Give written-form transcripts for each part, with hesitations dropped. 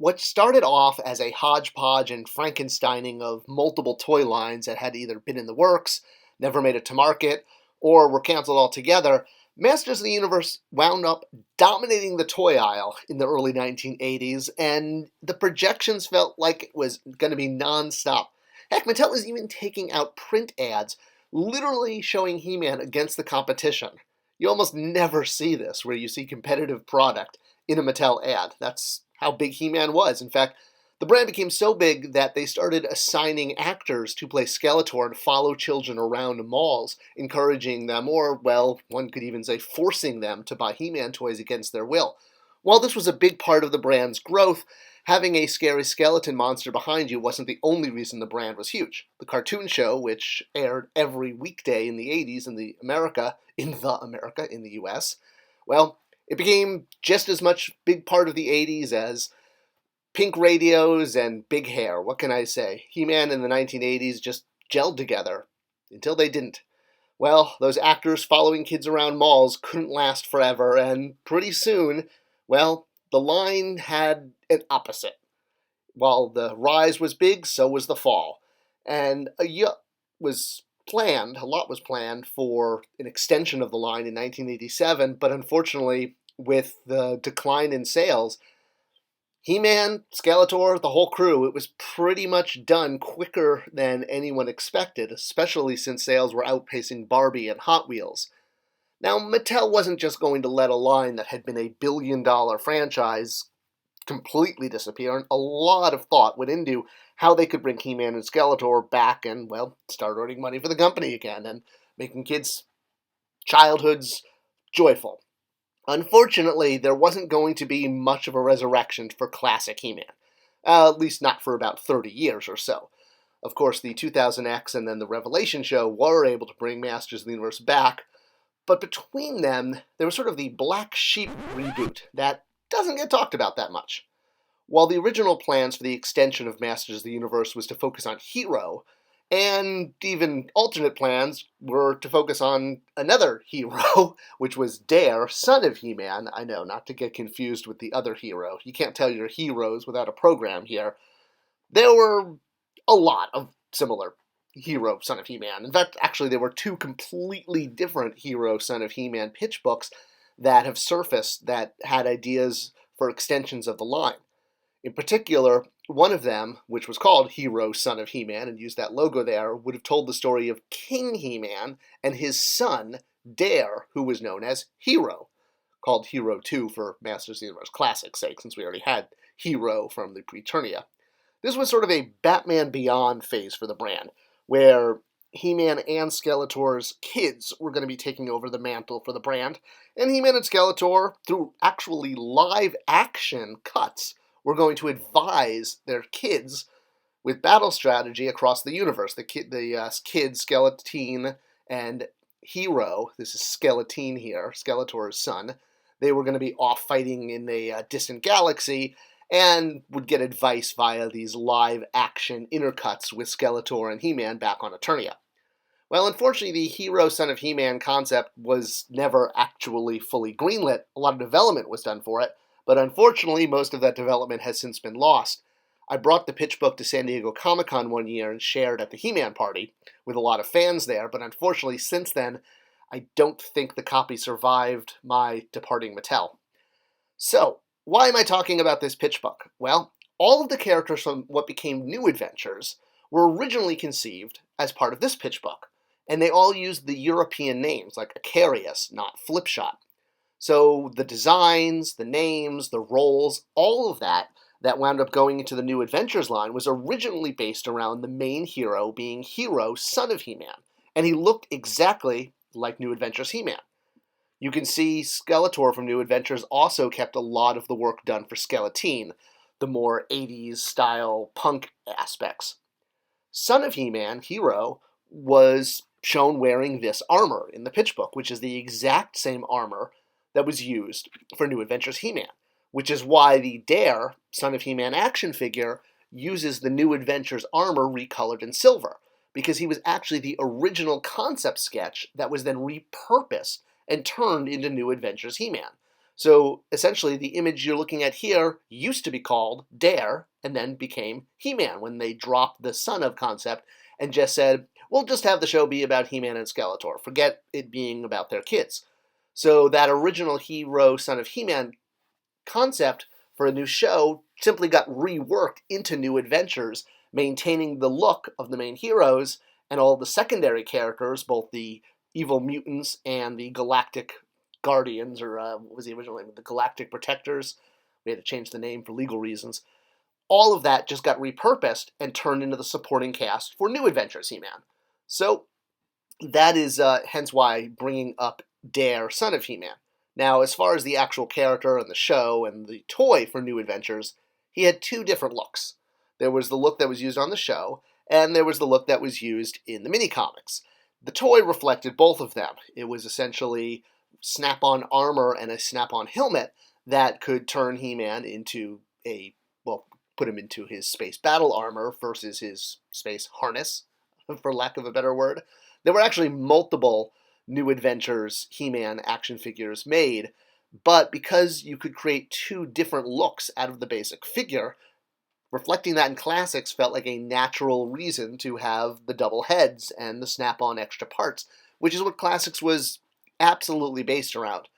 what started off as a hodgepodge and Frankensteining of multiple toy lines that had either been in the works, never made it to market, or were canceled altogether, Masters of the Universe wound up dominating the toy aisle in the early 1980s, and the projections felt like it was going to be non-stop. Heck, Mattel was even taking out print ads, literally showing He-Man against the competition. You almost never see this, where you see competitive product in a Mattel ad. That's how big He-Man was. In fact, the brand became so big that they started assigning actors to play Skeletor and follow children around malls, encouraging them, or, well, one could even say forcing them to buy He-Man toys against their will. While this was a big part of the brand's growth, having a scary skeleton monster behind you wasn't the only reason the brand was huge. The cartoon show, which aired every weekday in the 80s in the US, well, it became just as much big part of the 80s as pink radios and big hair. What can I say? He-Man in the 1980s just gelled together until they didn't. Well, those actors following kids around malls couldn't last forever, and pretty soon, well, the line had an opposite. While the rise was big, so was the fall. And a lot was planned for an extension of the line in 1987, but unfortunately, with the decline in sales, He-Man, Skeletor, the whole crew, it was pretty much done quicker than anyone expected, especially since sales were outpacing Barbie and Hot Wheels. Now, Mattel wasn't just going to let a line that had been a billion-dollar franchise completely disappear, and a lot of thought went into how they could bring He-Man and Skeletor back and, well, start earning money for the company again and making kids' childhoods joyful. Unfortunately, there wasn't going to be much of a resurrection for classic He-Man, at least not for about 30 years or so. Of course, the 2000X and then the Revelation show were able to bring Masters of the Universe back, but between them, there was sort of the Black Sheep reboot that doesn't get talked about that much. While the original plans for the extension of Masters of the Universe was to focus on Hero, and even alternate plans were to focus on another hero, which was Dare, son of He-Man. I know, not to get confused with the other hero. You can't tell your heroes without a program here. There were a lot of similar Hero, son of He-Man. In fact, actually, there were two completely different Hero, son of He-Man pitch books that have surfaced that had ideas for extensions of the line. In particular, one of them, which was called Hero, Son of He-Man, and used that logo there, would have told the story of King He-Man and his son, Dare, who was known as Hero, called Hero 2 for Masters of the Universe Classic's sake, since we already had Hero from the Preternia. This was sort of a Batman Beyond phase for the brand, where He-Man and Skeletor's kids were going to be taking over the mantle for the brand, and He-Man and Skeletor, through actually live-action cuts, were going to advise their kids with battle strategy across the universe. The kid, Skeletine, and Hero, this is Skeletine here, Skeletor's son, they were going to be off fighting in a distant galaxy, and would get advice via these live-action intercuts with Skeletor and He-Man back on Eternia. Well, unfortunately, the Hero, Son of He-Man concept was never actually fully greenlit. A lot of development was done for it, but unfortunately, most of that development has since been lost. I brought the pitch book to San Diego Comic-Con one year and shared at the He-Man party with a lot of fans there, but unfortunately, since then, I don't think the copy survived my departing Mattel. So, why am I talking about this pitch book? Well, all of the characters from what became New Adventures were originally conceived as part of this pitch book, and they all used the European names, like Icarius, not Flipshot. So the designs, the names, the roles, all of that wound up going into the New Adventures line was originally based around the main hero being Hero, son of He-Man, and he looked exactly like New Adventures He-Man. You can see Skeletor from New Adventures also kept a lot of the work done for Skeletine, the more 80s style punk aspects. Son of He-Man, Hero, was shown wearing this armor in the pitch book, which is the exact same armor that was used for New Adventures He-Man, which is why the Dare, Son of He-Man action figure, uses the New Adventures armor recolored in silver, because he was actually the original concept sketch that was then repurposed and turned into New Adventures He-Man. So essentially, the image you're looking at here used to be called Dare and then became He-Man when they dropped the son of concept and just said, we'll just have the show be about He-Man and Skeletor. Forget it being about their kids. So that original hero, son of He-Man concept for a new show simply got reworked into New Adventures, maintaining the look of the main heroes and all the secondary characters, both the evil mutants and the galactic guardians, or what was the original name? The galactic protectors. We had to change the name for legal reasons. All of that just got repurposed and turned into the supporting cast for New Adventures He-Man. So that is hence why bringing up Dare, son of He-Man. Now, as far as the actual character and the show and the toy for New Adventures, he had two different looks. There was the look that was used on the show, and there was the look that was used in the mini-comics. The toy reflected both of them. It was essentially snap-on armor and a snap-on helmet that could turn He-Man into put him into his space battle armor versus his space harness, for lack of a better word. There were actually multiple New Adventures He-Man action figures made, but because you could create two different looks out of the basic figure, reflecting that in classics felt like a natural reason to have the double heads and the snap-on extra parts, which is what classics was absolutely based around.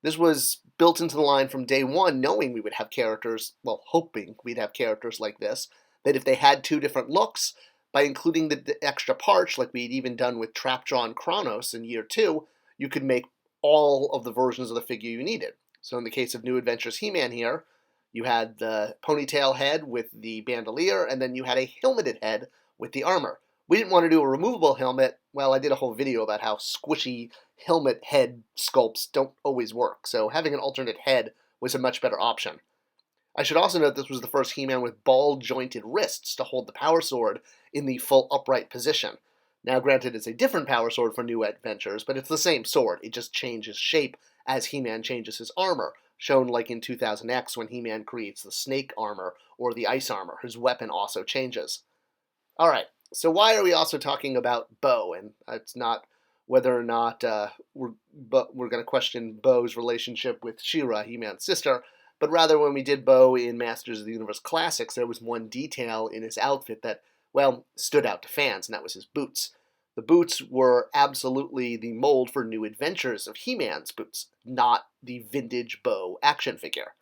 This was built into the line from day one, knowing we would have characters, hoping we'd have characters like this, that if they had two different looks, by including the extra parts, like we'd even done with Trapjaw and Kronos in year 2, you could make all of the versions of the figure you needed. So in the case of New Adventures He-Man here, you had the ponytail head with the bandolier, and then you had a helmeted head with the armor. We didn't want to do a removable helmet. Well, I did a whole video about how squishy helmet head sculpts don't always work, so having an alternate head was a much better option. I should also note this was the first He-Man with ball-jointed wrists to hold the power sword in the full upright position. Now, granted, it's a different power sword for New Adventures, but it's the same sword. It just changes shape as He-Man changes his armor, shown like in 2000X when He-Man creates the snake armor or the ice armor. His weapon also changes. Alright, so why are we also talking about Bo? And it's not whether or not we're going to question Bo's relationship with She-Ra, He-Man's sister, but rather when we did Bo in Masters of the Universe Classics, there was one detail in his outfit that, stood out to fans, and that was his boots. The boots were absolutely the mold for New Adventures of He-Man's boots, not the vintage Bo action figure.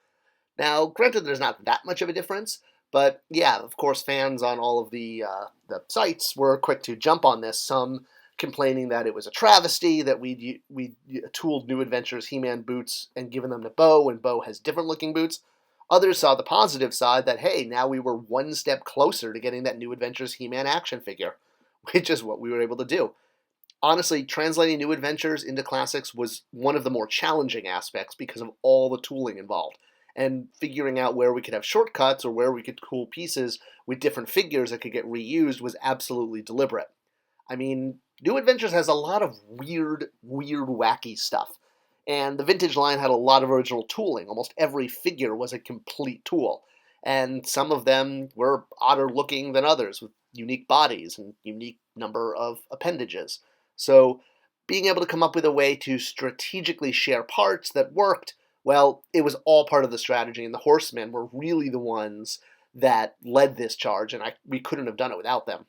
Now, granted, there's not that much of a difference, but yeah, of course, fans on all of the sites were quick to jump on this, some complaining that it was a travesty, that we tooled New Adventures He-Man boots and given them to Bo when Bo has different looking boots. Others saw the positive side that, hey, now we were one step closer to getting that New Adventures He-Man action figure, which is what we were able to do. Honestly, translating New Adventures into classics was one of the more challenging aspects because of all the tooling involved, and figuring out where we could have shortcuts or where we could tool pieces with different figures that could get reused was absolutely deliberate. I mean, New Adventures has a lot of weird, wacky stuff. And the vintage line had a lot of original tooling. Almost every figure was a complete tool. And some of them were odder looking than others, with unique bodies and unique number of appendages. So being able to come up with a way to strategically share parts that worked, it was all part of the strategy. And the Horsemen were really the ones that led this charge, and we couldn't have done it without them.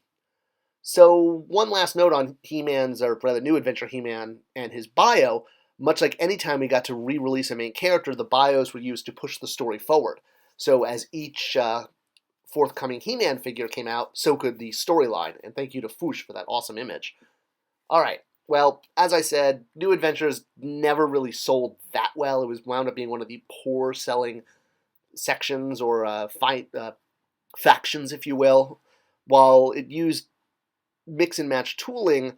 So one last note on He-Man's, or rather New Adventure He-Man and his bio. Much like any time we got to re-release a main character, the bios were used to push the story forward. So as each forthcoming He-Man figure came out, so could the storyline. And thank you to Foosh for that awesome image. Alright, as I said, New Adventures never really sold that well. It was wound up being one of the poor-selling sections or factions, if you will. While it used mix-and-match tooling,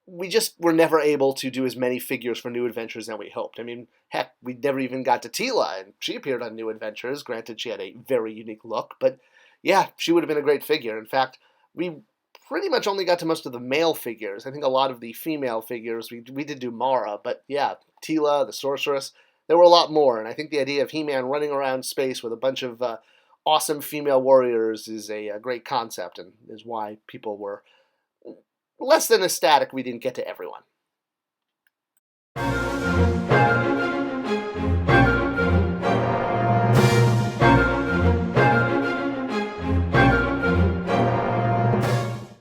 we just were never able to do as many figures for New Adventures than we hoped. I mean, heck, we never even got to Teela, and she appeared on New Adventures. Granted, she had a very unique look, but yeah, she would have been a great figure. In fact, we pretty much only got to most of the male figures. I think a lot of the female figures, we did do Mara, but yeah, Teela, the Sorceress, there were a lot more, and I think the idea of He-Man running around space with a bunch of awesome female warriors is a great concept, and is why people were less than ecstatic we didn't get to everyone.